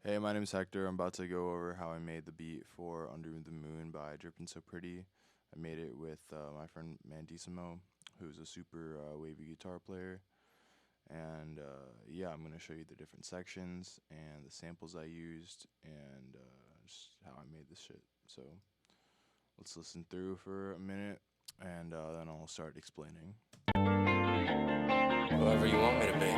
Hey, my name's Hector. I'm about to go over how I made the beat for Under the Moon by Drippin So Pretty. I made it with my friend Mandissimo, who's a super wavy guitar player. And yeah, I'm going to show you the different sections and the samples I used and just how I made this shit. So let's listen through for a minute and then I'll start explaining. Whoever you want me to be.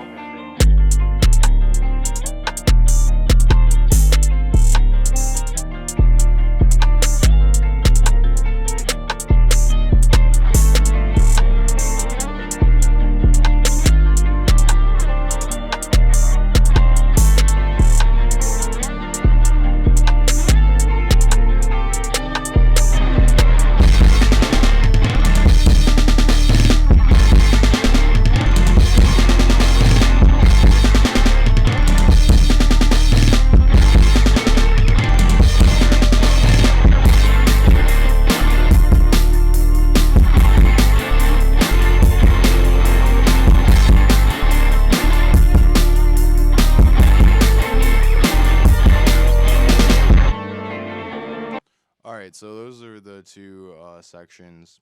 Alright, so those are the two sections.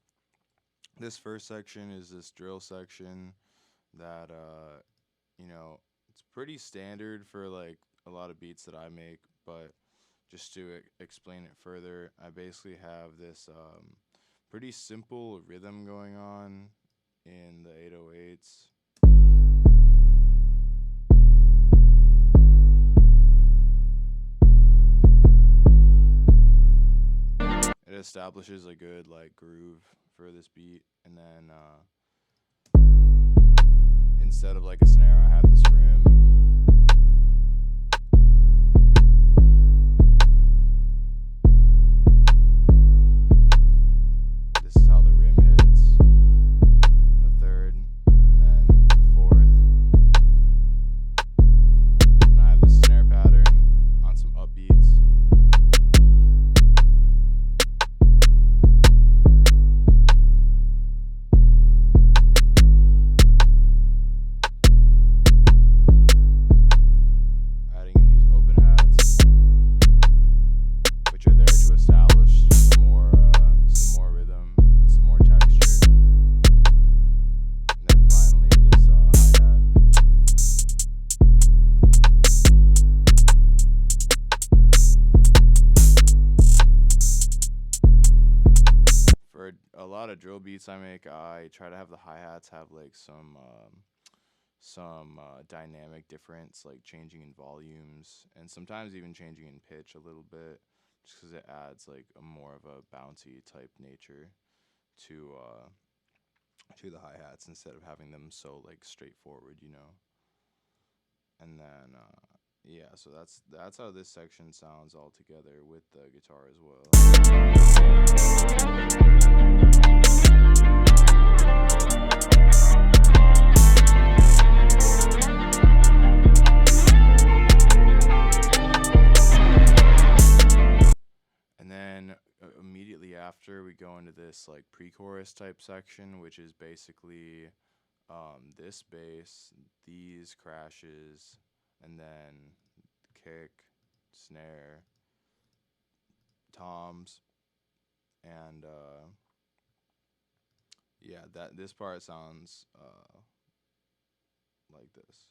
This first section is this drill section that, it's pretty standard for like a lot of beats that I make, but just to explain it further, I basically have this pretty simple rhythm going on in the 808s. It establishes a good like groove for this beat, and then instead of like a snare, I have this rim. This is how the rim hits, the third, and then the fourth. And I have this snare pattern on some upbeats. A lot of drill beats I make, I try to have the hi-hats have like some dynamic difference, like changing in volumes and sometimes even changing in pitch a little bit, just because it adds like a more of a bouncy type nature to the hi-hats instead of having them so like straightforward, And then yeah, so that's how this section sounds all together with the guitar as well. And then immediately after, we go into this like pre-chorus type section, which is basically this bass, these crashes, and then kick, snare, toms, and yeah, this part sounds like this.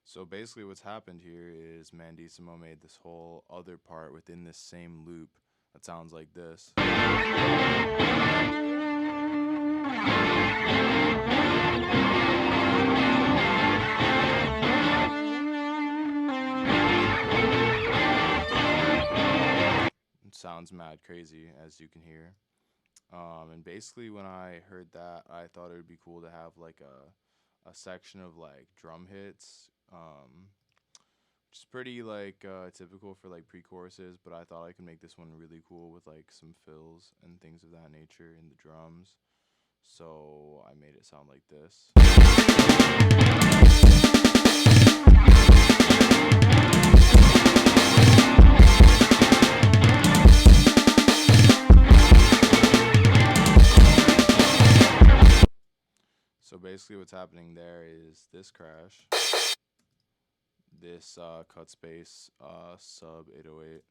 So basically what's happened here is Mandissimo made this whole other part within this same loop that sounds like this. It sounds mad crazy, as you can hear. And basically when I heard that, I thought it would be cool to have like a section of like drum hits, which is pretty like typical for like pre-choruses, but I thought I could make this one really cool with like some fills and things of that nature in the drums. So I made it sound like this. what's happening there is this crash, this cut space sub 808.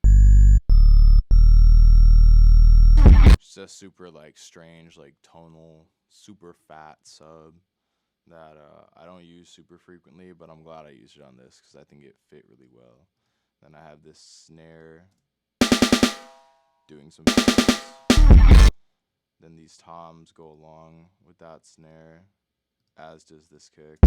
It's just super like strange, like tonal, super fat sub that I don't use super frequently, but I'm glad I used it on this because I think it fit really well. Then I have this snare doing some fills. Then these toms go along with that snare, as does this kick.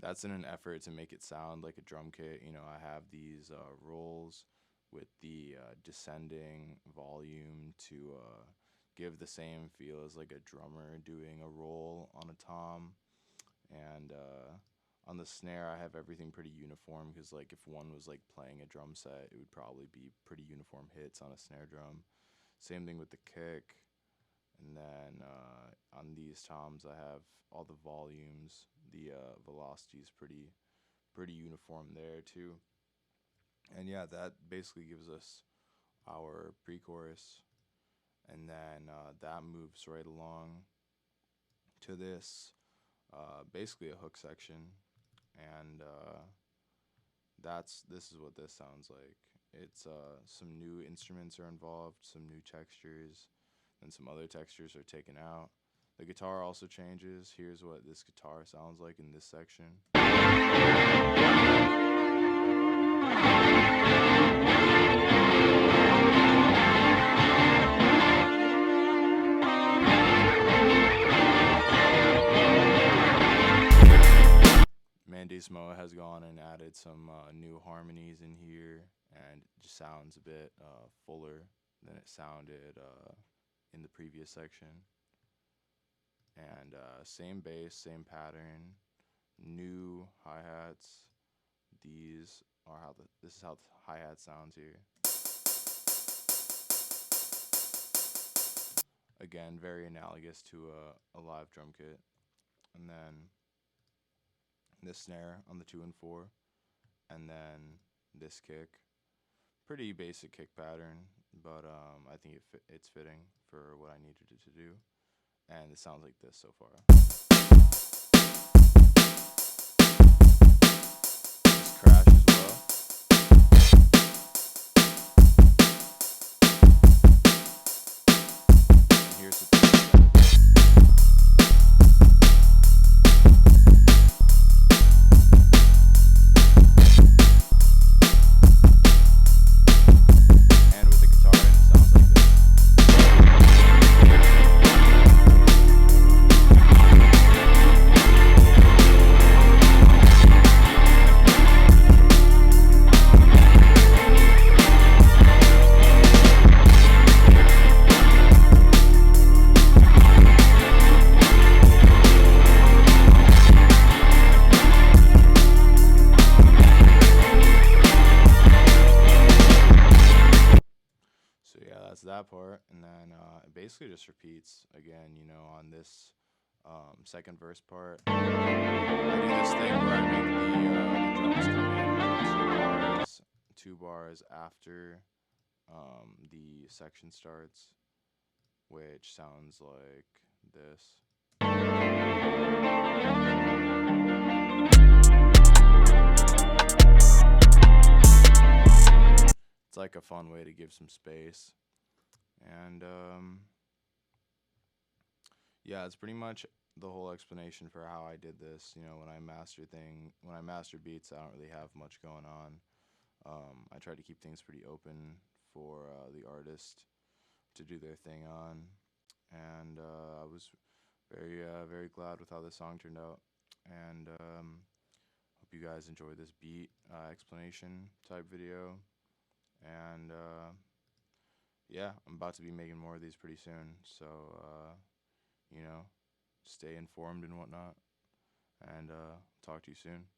That's in an effort to make it sound like a drum kit. You know, I have these rolls with the descending volume to give the same feel as like a drummer doing a roll on a tom. And on the snare, I have everything pretty uniform because, like, if one was like playing a drum set, it would probably be pretty uniform hits on a snare drum. Same thing with the kick. And then on these toms, I have all the volumes. The velocity is pretty uniform there too. And yeah, that basically gives us our pre-chorus, and then that moves right along to this, basically a hook section, and this is what this sounds like. It's some new instruments are involved, some new textures, and some other textures are taken out. The guitar also changes. Here's what this guitar sounds like in this section. Mandismo has gone and added some new harmonies in here, and it just sounds a bit fuller than it sounded in the previous section. And same bass, same pattern, new hi-hats. These are this is how the hi-hat sounds here. Again, very analogous to a live drum kit. And then this snare on the 2 and 4, and then this kick. Pretty basic kick pattern, but I think it's fitting for what I needed it to do. And it sounds like this so far. This crash as well. And here's the that part, and then it basically just repeats again, you know, on this second verse part. I do this thing where I make the drums come in 2 bars after the section starts, which sounds like this. It's like a fun way to give some space. And yeah, it's pretty much the whole explanation for how I did this. You know, when I master beats, I don't really have much going on. I try to keep things pretty open for the artist to do their thing on, and I was very glad with how this song turned out. And hope you guys enjoy this beat explanation type video. And yeah, I'm about to be making more of these pretty soon, so you know, stay informed and whatnot, and talk to you soon.